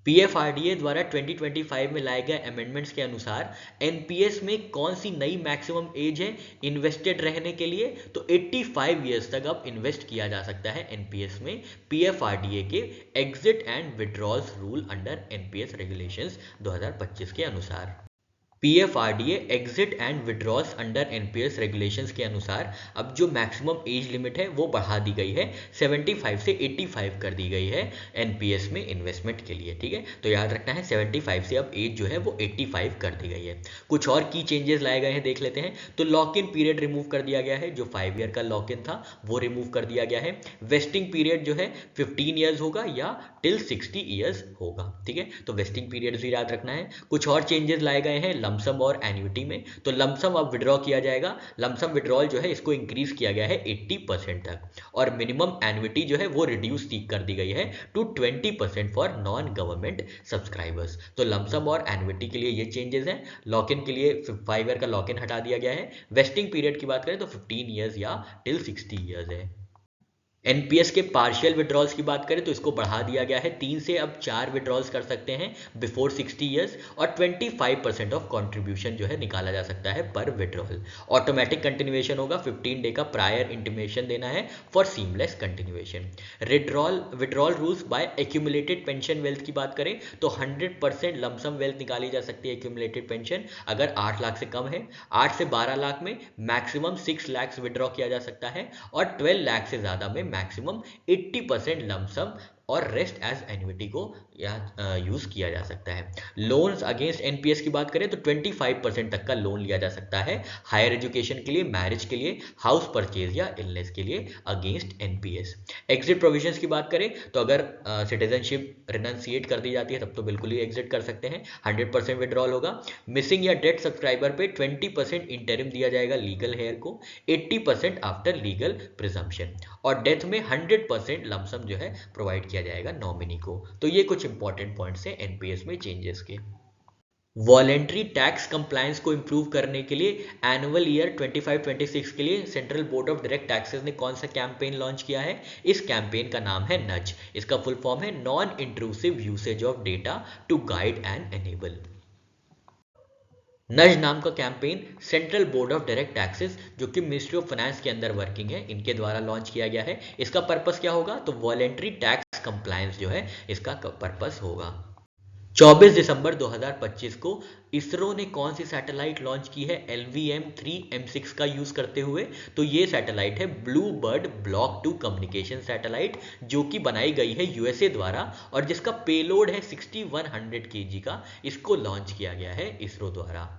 PFRDA द्वारा 2025 में लाए गए अमेंडमेंट्स के अनुसार एनपीएस में कौन सी नई मैक्सिमम एज है इन्वेस्टेड रहने के लिए, तो 85 ईयर्स तक अब इन्वेस्ट किया जा सकता है एनपीएस में पीएफआरडीए के exit and withdrawals rule under NPS regulations 2025 के अनुसार। PFRDA exit and withdrawals under NPS regulations के अनुसार अब जो मैक्सिमम एज लिमिट है वो बढ़ा दी गई है, 75 से 85 कर दी गई है एनपीएस में इन्वेस्टमेंट के लिए। ठीक है, तो याद रखना है 75 से अब एज जो है वो 85 कर दी गई है। कुछ और की चेंजेस लाए गए हैं देख लेते हैं। तो लॉक इन पीरियड रिमूव कर दिया गया है, जो 5 ईयर का लॉक इन था वो रिमूव कर दिया गया है। वेस्टिंग पीरियड जो है 15 ईयर्स होगा या टिल 60 ईयर्स होगा। ठीक है, तो वेस्टिंग पीरियड भी याद रखना है। कुछ और चेंजेस लाए गए हैं लमसम और एन्युटी में। तो लमसम अब विड्रॉ किया जाएगा, लमसम विड्रॉल जो है इसको इंक्रीज किया गया है 80% तक, और मिनिमम एन्युटी जो है वो रिड्यूस कर दी गई है to 20% for non government subscribers. तो लमसम और एन्युटी के लिए ये चेंजेस हैं। लॉक इन के लिए 5 ईयर का लॉक इन हटा दिया गया है। वेस्टिंग पीरियड की बात करें तो 15 ईयर्स या टिल 60 ईयर्स है। एनपीएस के पार्शियल विड्रॉल्स की बात करें तो इसको बढ़ा दिया गया है, 3 से अब 4 विड्रॉल्स कर सकते हैं बिफोर 60 ईयर्स, और 25% ऑफ कंट्रीब्यूशन जो है निकाला जा सकता है पर विड्रॉल। ऑटोमेटिक कंटिन्यूएशन होगा, 15 डे का प्रायर इंटीमेशन देना है for seamless continuation. Withdrawal rules by accumulated pension wealth की बात करें तो 100% लमसम वेल्थ निकाली जा सकती है एक्यूमुलेटेड पेंशन अगर 8 लाख से कम है। 8 से 12 लाख में मैक्सिमम 6 लाख विड्रॉ किया जा सकता है, और 12 लाख से ज्यादा में मैक्सिमम 80% लमसम और रेस्ट एज एन्युटी को यूज किया जा सकता है। लोन्स अगेंस्ट एनपीएस की बात करें तो 25% तक का लोन लिया जा सकता है हायर एजुकेशन के लिए, मैरिज के लिए, हाउस परचेज या इलनेस के लिए अगेंस्ट एनपीएस। एग्जिट प्रोविजंस की बात करें तो अगर सिटीजनशिप रिनंसिएट कर दी जाती है तब तो बिल्कुल ही एग्जिट कर सकते हैं, 100% विड्रॉल होगा। मिसिंग या डेथ सब्सक्राइबर पे 20% इंटरिम दिया जाएगा लीगल हेयर को, 80% आफ्टर लीगल प्रिजम्पशन, और डेथ में 100% लमसम जो है प्रोवाइड किया जाएगा नॉमिनी को। तो ये कुछ इंपॉर्टेंट पॉइंट्स हैं एनपीएस में चेंजेस के। वॉलेंट्री टैक्स कंप्लायंस को इंप्रूव करने के लिए एनुअल ईयर 25-26 के लिए central board of direct taxes ने कौन सा कैंपेन लॉन्च किया है? इस कैंपेन का नाम है नज। इसका फुल फॉर्म है non intrusive usage of data to guide and enable. Nudge नाम का campaign central board of direct taxes, जो कि मिनिस्ट्री ऑफ फाइनेंस के अंदर वर्किंग है, इनके द्वारा लॉन्च किया गया है। इसका पर्पस क्या होगा? तो वॉलेंट्री टैक्स कंप्लायंस जो है इसका पर्पस होगा। 24 दिसंबर 2025 को इसरो ने कौन सी सैटेलाइट लॉन्च की है LVM-3M6 का यूज करते हुए? तो ये सैटेलाइट है blue bird block 2 communication satellite, जो कि बनाई गई है यूएसए द्वारा और जिसका पेलोड है 6100 kg का। इसको लॉन्च किया गया है इसरो द्वारा।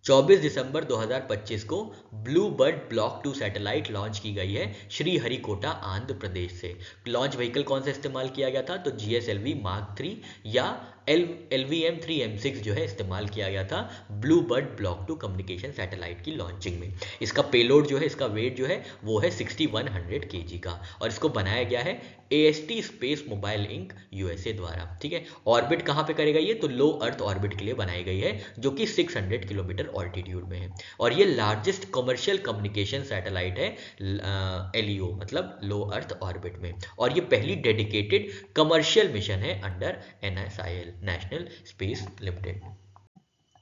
24 दिसंबर 2025 को blue bird block 2 satellite launch की गई है श्रीहरिकोटा आंध्र प्रदेश से। लॉन्च व्हीकल कौन सा इस्तेमाल किया गया था? तो GSLV Mark 3 या LVM-3M6 जो है इस्तेमाल किया गया था blue bird block 2 communication satellite की लॉन्चिंग में। इसका पेलोड जो है, इसका वेट जो है वो है 6100 kg का, और इसको बनाया गया है AST space mobile Inc USA द्वारा। ठीक है, ऑर्बिट कहाँ पे करेगा ये? तो लो अर्थ ऑर्बिट के लिए बनाई गई है, जो कि 600 किलोमीटर ऑल्टीट्यूड में है, और ये लार्जेस्ट कमर्शियल कम्युनिकेशन सैटेलाइट है LEO मतलब लो अर्थ ऑर्बिट में, और ये पहली डेडिकेटेड कमर्शियल मिशन है under NSIL National Space Limited.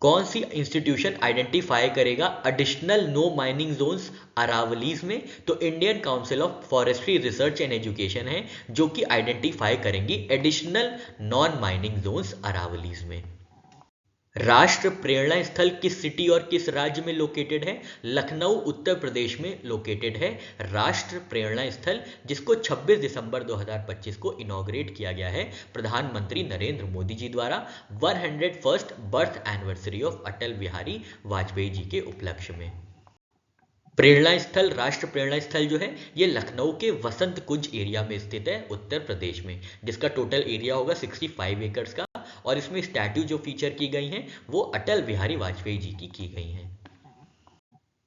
कौन सी इंस्टीट्यूशन आइडेंटिफाई करेगा additional no mining zones Aravallis में? तो Indian Council of Forestry Research and Education है जो कि आइडेंटिफाई करेंगी additional non mining zones Aravallis में। राष्ट्र प्रेरणा स्थल किस सिटी और किस राज्य में लोकेटेड है? लखनऊ उत्तर प्रदेश में लोकेटेड है राष्ट्र प्रेरणा स्थल, जिसको 26 दिसंबर 2025 को इनॉग्रेट किया गया है प्रधानमंत्री नरेंद्र मोदी जी द्वारा 101st birth anniversary of Atal Bihari Vajpayee ji के उपलक्ष्य में। प्रेरणा स्थल, राष्ट्र प्रेरणा स्थल जो है ये लखनऊ के वसंत कुंज एरिया में स्थित है उत्तर प्रदेश में, जिसका टोटल एरिया होगा 65 एकड़ का, और इसमें स्टैट्यू जो फीचर की गई हैं वो अटल बिहारी वाजपेयी जी की गई हैं।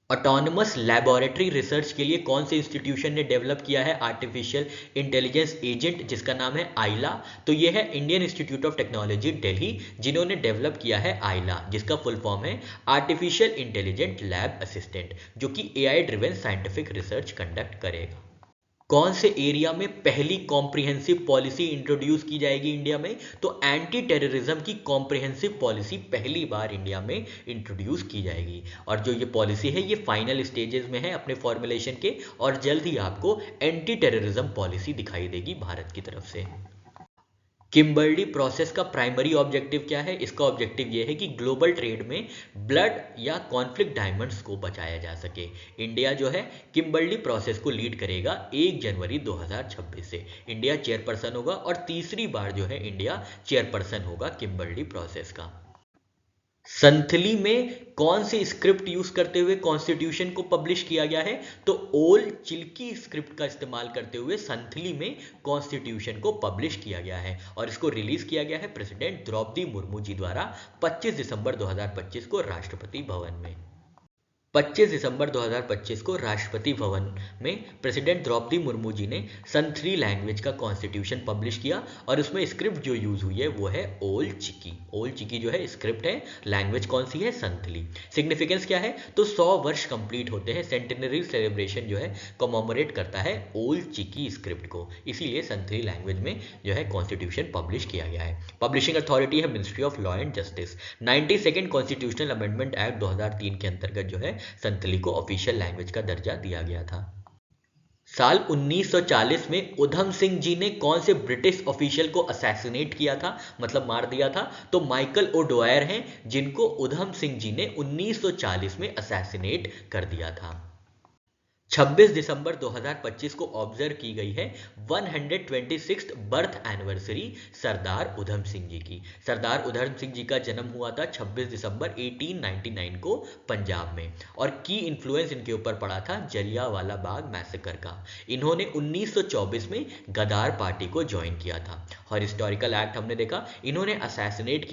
ऑटोनमस लैबोरेटरी रिसर्च के लिए कौन से इंस्टीट्यूशन ने डेवलप किया है आर्टिफिशियल इंटेलिजेंस एजेंट, जिसका नाम है आइला? तो ये है Indian institute of technology Delhi, जिन्होंने डेवलप किया है आइला, जिसका फुल फॉर्म है आर्टिफिशियल इंटेलिजेंट लैब असिस्टेंट, जो कि AI driven scientific research conduct करेगा। कौन से एरिया में पहली कॉम्प्रिहेंसिव पॉलिसी इंट्रोड्यूस की जाएगी इंडिया में? तो एंटी टेररिज्म की कॉम्प्रिहेंसिव पॉलिसी पहली बार इंडिया में इंट्रोड्यूस की जाएगी, और जो ये पॉलिसी है ये फाइनल स्टेजेस में है अपने फॉर्मुलेशन के, और जल्द ही आपको एंटी टेररिज्म पॉलिसी दिखाई देगी भारत की तरफ से। किम्बर्ली प्रोसेस का प्राइमरी ऑब्जेक्टिव क्या है? इसका ऑब्जेक्टिव ये है कि ग्लोबल ट्रेड में ब्लड या कॉन्फ्लिक्ट डायमंड्स को बचाया जा सके। इंडिया जो है किम्बर्ली प्रोसेस को लीड करेगा 1 जनवरी 2026 से। इंडिया चेयरपर्सन होगा और तीसरी बार जो है इंडिया चेयरपर्सन होगा किम्बर्ली प्रोसेस का। संथली में कौन सी स्क्रिप्ट यूज करते हुए कॉन्स्टिट्यूशन को पब्लिश किया गया है? तो ओल चिल्की स्क्रिप्ट का इस्तेमाल करते हुए संथली में कॉन्स्टिट्यूशन को पब्लिश किया गया है, और इसको रिलीज किया गया है प्रेसिडेंट द्रौपदी मुर्मू जी द्वारा 25 दिसंबर 2025 को राष्ट्रपति भवन में। 25 दिसंबर 2025 को राष्ट्रपति भवन में प्रेसिडेंट द्रौपदी मुर्मू जी ने संथली लैंग्वेज का कॉन्स्टिट्यूशन पब्लिश किया, और उसमें स्क्रिप्ट जो यूज हुई है वो है ओल चिकी। ओल चिकी जो है स्क्रिप्ट है, लैंग्वेज कौन सी है? संथली। सिग्निफिकेंस क्या है? तो 100 वर्ष कंप्लीट होते हैं, सेंटेनरी सेलिब्रेशन जो है कॉमेमोरेट करता है ओल चिकी स्क्रिप्ट को, इसीलिए संथली लैंग्वेज में जो है कॉन्स्टिट्यूशन पब्लिश किया गया है। पब्लिशिंग अथॉरिटी है ministry of law and justice. 92nd constitutional amendment act 2003 के अंतर्गत जो है संथली को ऑफिशियल लैंग्वेज का दर्जा दिया गया था। साल 1940 में उधम सिंह जी ने कौन से ब्रिटिश ऑफिशियल को असैसिनेट किया था, मतलब मार दिया था? तो माइकल ओडवायर हैं, जिनको उधम सिंह जी ने 1940 में असैसिनेट कर दिया था। 26 दिसंबर 2025 को ऑब्जर्व की गई है 126th birth anniversary Sardar Udham Singh ji की। सरदार उधम सिंह जी का जन्म हुआ था 26 दिसंबर 1899 को पंजाब में, और की इन्फ्लुएंस इनके ऊपर पड़ा था जलियांवाला बाग मैसेकर का। इन्होंने 1924 में गदार पार्टी को ज्वाइन किया था, और हिस्टोरिकल एक्ट हमने देखा, इन्होंने असैसिनेट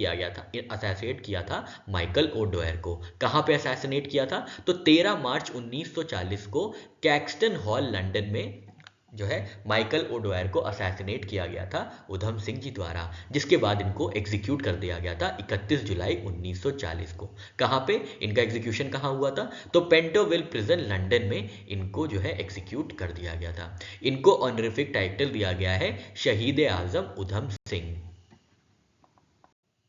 किया था माइकल ओडवायर को। कहां पे असैसिनेट किया था? तो 13 मार्च 1940 को कैक्सटन हॉल लंदन में जो है माइकल ओडवायर को असैसिनेट किया गया था उधम सिंह जी द्वारा, जिसके बाद इनको एग्जीक्यूट कर दिया गया था 31 जुलाई 1940 को। कहां पे इनका एग्जीक्यूशन कहां हुआ था? तो पेंटोविल प्रिजन लंदन में इनको जो है एग्जीक्यूट कर दिया गया था। इनको ऑनरिफिक टाइटल दिया गया है शहीद आजम उधम सिंह।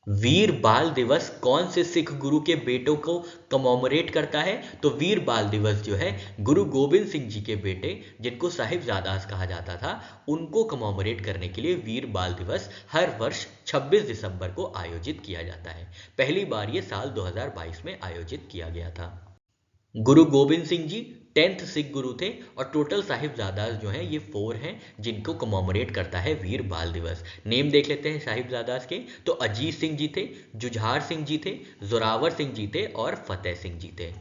वीर बाल दिवस कौन से सिख गुरु के बेटों को कमोमोरेट करता है? तो वीर बाल दिवस जो है गुरु गोविंद सिंह जी के बेटे, जिनको साहिबजादास कहा जाता था, उनको कमोमोरेट करने के लिए वीर बाल दिवस हर वर्ष 26 दिसंबर को आयोजित किया जाता है। पहली बार ये साल 2022 में आयोजित किया गया था। गुरु गोविंद सिंह जी 10th सिख गुरु थे, और टोटल साहिबजादास जो हैं ये 4 हैं जिनको कमोमोरेट करता है वीर बाल दिवस। नेम देख लेते हैं साहिबजादास के, तो अजीत सिंह जी थे, जुझार सिंह जी थे, जोरावर सिंह जी थे, और फतेह सिंह जी थे।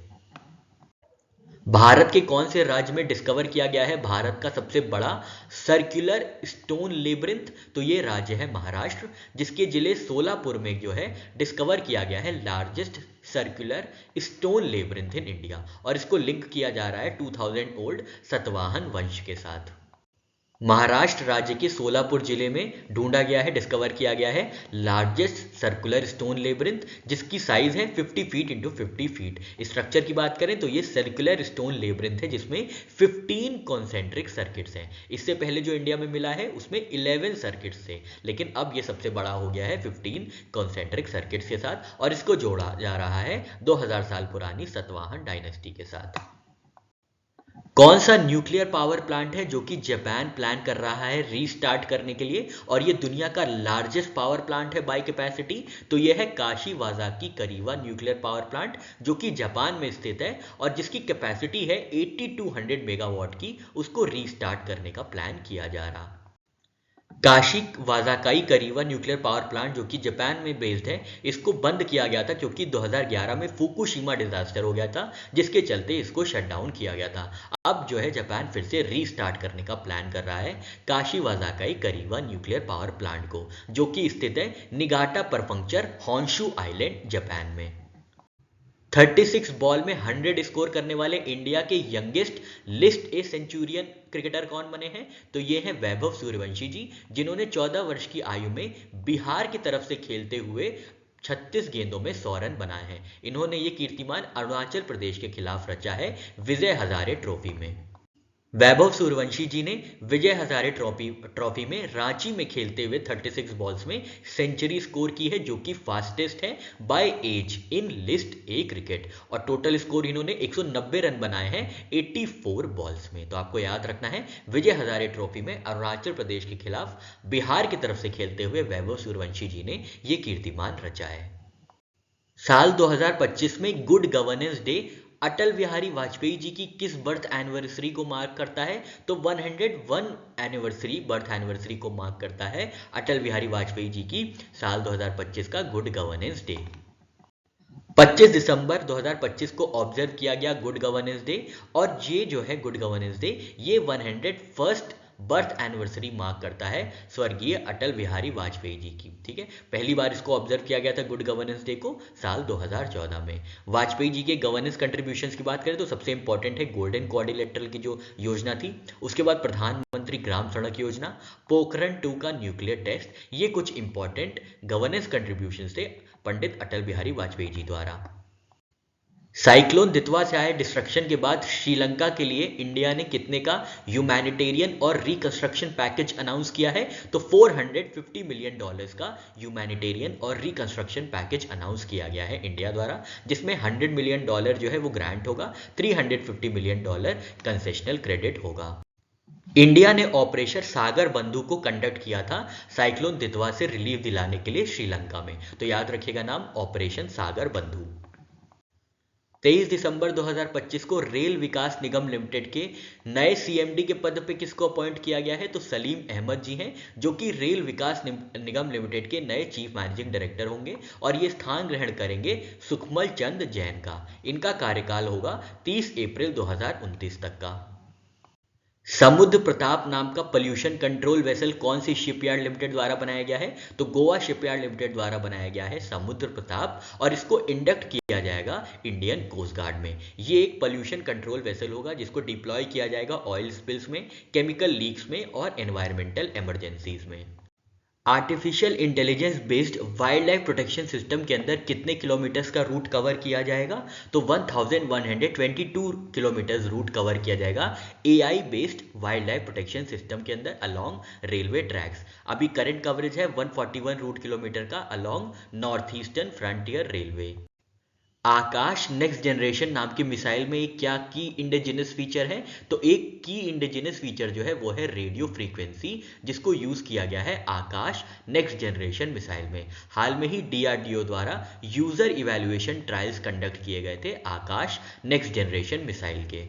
भारत के कौन से राज्य में डिस्कवर किया गया है भारत का सबसे बड़ा सर्कुलर स्टोन लेब्रिंथ? तो ये राज्य है महाराष्ट्र, जिसके जिले सोलापुर में जो है डिस्कवर किया गया है largest circular stone labyrinth in India, और इसको लिंक किया जा रहा है 2000 ओल्ड सतवाहन वंश के साथ। महाराष्ट्र राज्य के सोलापुर जिले में ढूंढा गया है, डिस्कवर किया गया है लार्जेस्ट सर्कुलर स्टोन लेब्रिंथ, जिसकी साइज है 50 फीट इंटू 50 फीट। स्ट्रक्चर की बात करें तो ये सर्कुलर स्टोन लेब्रिंथ है, जिसमें 15 कॉन्सेंट्रिक सर्किट्स हैं। इससे पहले जो इंडिया में मिला है उसमें 11 सर्किट्स थे, लेकिन अब ये सबसे बड़ा हो गया है 15 कॉन्सेंट्रिक सर्किट्स के साथ, और इसको जोड़ा जा रहा है 2000 साल पुरानी सतवाहन डायनेस्टी के साथ। कौन सा न्यूक्लियर पावर प्लांट है जो कि जापान प्लान कर रहा है रीस्टार्ट करने के लिए, और ये दुनिया का लार्जेस्ट पावर प्लांट है बाय कैपेसिटी? तो ये है काशीवाजाकी करीवा न्यूक्लियर पावर प्लांट, जो कि जापान में स्थित है, और जिसकी कैपेसिटी है 8200 मेगावाट की। उसको रीस्टार्ट करने का प्लान किया जा रहा। काशी वाजाकाई करीवा न्यूक्लियर पावर प्लांट जो कि जापान में बेस्ड है, इसको बंद किया गया था क्योंकि 2011 में फुकुशिमा डिजास्टर हो गया था, जिसके चलते इसको शट डाउन किया गया था। अब जो है जापान फिर से रीस्टार्ट करने का प्लान कर रहा है काशी वाजाकाई करीवा न्यूक्लियर पावर प्लांट को, जो कि स्थित है निगाटा परफंक्चर होन्शु आइलैंड जापान में। 36 बॉल में 100 स्कोर करने वाले इंडिया के youngest list A Centurion cricketer कौन बने हैं? तो ये हैं वैभव सूर्यवंशी जी, जिन्होंने 14 वर्ष की आयु में बिहार की तरफ से खेलते हुए 36 गेंदों में 100 रन बनाए हैं। इन्होंने ये कीर्तिमान अरुणाचल प्रदेश के खिलाफ रचा है विजय हजारे ट्रॉफी में। वैभव सूर्यवंशी जी ने विजय हजारे ट्रॉफी में रांची में खेलते हुए 36 बॉल्स में सेंचुरी स्कोर की है, जो कि फास्टेस्ट है by age in list A cricket. और टोटल स्कोर इन्होंने 190 रन बनाए हैं 84 बॉल्स में। तो आपको याद रखना है, विजय हजारे ट्रॉफी में अरुणाचल प्रदेश के खिलाफ बिहार की तरफ से खेलते हुए वैभव सूर्यवंशी जी ने यह कीर्तिमान रचा है। साल 2025 में good governance day Atal Bihari Vajpayee ji की किस बर्थ एनिवर्सरी को मार्क करता है? तो 101 एनिवर्सरी, बर्थ एनिवर्सरी को मार्क करता है अटल बिहारी वाजपेयी जी की साल 2025 का गुड गवर्नेंस डे। 25 दिसंबर 2025 को ऑब्जर्व किया गया गुड गवर्नेंस डे, और ये जो है गुड गवर्नेंस डे ये 101st बर्थ एनिवर्सरी मार्क करता है स्वर्गीय अटल बिहारी वाजपेयी जी की। ठीक है, पहली बार इसको ऑब्जर्व किया गया था गुड गवर्नेंस डे को साल 2014 में। वाजपेयी जी के गवर्नेंस कंट्रीब्यूशंस की बात करें तो सबसे इंपॉर्टेंट है गोल्डन क्वाड्रिलेटरल की जो योजना थी, उसके बाद प्रधानमंत्री ग्राम सड़क योजना, पोखरण 2 का न्यूक्लियर टेस्ट, ये कुछ इंपॉर्टेंट गवर्नेंस कंट्रीब्यूशंस थे पंडित अटल बिहारी वाजपेयी जी द्वारा। साइक्लोन दितवा से आए डिस्ट्रक्शन के बाद श्रीलंका के लिए इंडिया ने कितने का ह्यूमैनिटेरियन और रिकंस्ट्रक्शन पैकेज अनाउंस किया है? तो $450 मिलियन का ह्यूमैनिटेरियन और रिकंस्ट्रक्शन पैकेज अनाउंस किया गया है इंडिया द्वारा, जिसमें $100 मिलियन जो है वो ग्रांट होगा, $350 मिलियन कंसेशनल क्रेडिट होगा। इंडिया ने ऑपरेशन सागर बंधु को कंडक्ट किया था साइक्लोन दितवा से रिलीफ दिलाने के लिए श्रीलंका में। तो याद रखिएगा नाम, ऑपरेशन सागर बंधु। 23 दिसंबर 2025 को रेल विकास निगम लिमिटेड के नए सीएमडी के पद पे किसको अपॉइंट किया गया है? तो सलीम अहमद जी हैं, जो कि रेल विकास निगम लिमिटेड के नए चीफ मैनेजिंग डायरेक्टर होंगे, और ये स्थान ग्रहण करेंगे सुखमल चंद जैन का। इनका कार्यकाल होगा 30 अप्रैल 2029 तक का। समुद्र प्रताप नाम का पोल्यूशन कंट्रोल वेसल कौन सी शिपयार्ड लिमिटेड द्वारा बनाया गया है? तो गोवा शिपयार्ड लिमिटेड द्वारा बनाया गया है समुद्र प्रताप, और इसको इंडक्ट किया जाएगा इंडियन कोस्ट गार्ड में। ये एक पोल्यूशन कंट्रोल वेसल होगा जिसको डिप्लॉय किया जाएगा ऑयल स्पिल्स में, केमिकल लीक्स में और एनवायरमेंटल इमरजेंसीज में। Artificial intelligence based wildlife protection system के अंदर कितने किलोमीटर्स का रूट कवर किया जाएगा? तो 1122 किलोमीटर्स रूट कवर किया जाएगा AI based wildlife protection system के अंदर अलोंग रेलवे ट्रैक्स। अभी करंट कवरेज है 141 रूट किलोमीटर का along north eastern frontier railway. Akash next generation नाम की मिसाइल में एक क्या की इंडिजिनस फीचर है? तो एक की इंडिजिनस फीचर जो है वो है रेडियो फ्रीक्वेंसी, जिसको यूज किया गया है आकाश नेक्स्ट जनरेशन मिसाइल में। हाल में ही डीआरडीओ द्वारा यूजर इवैल्यूएशन ट्रायल्स कंडक्ट किए गए थे आकाश नेक्स्ट जनरेशन मिसाइल के।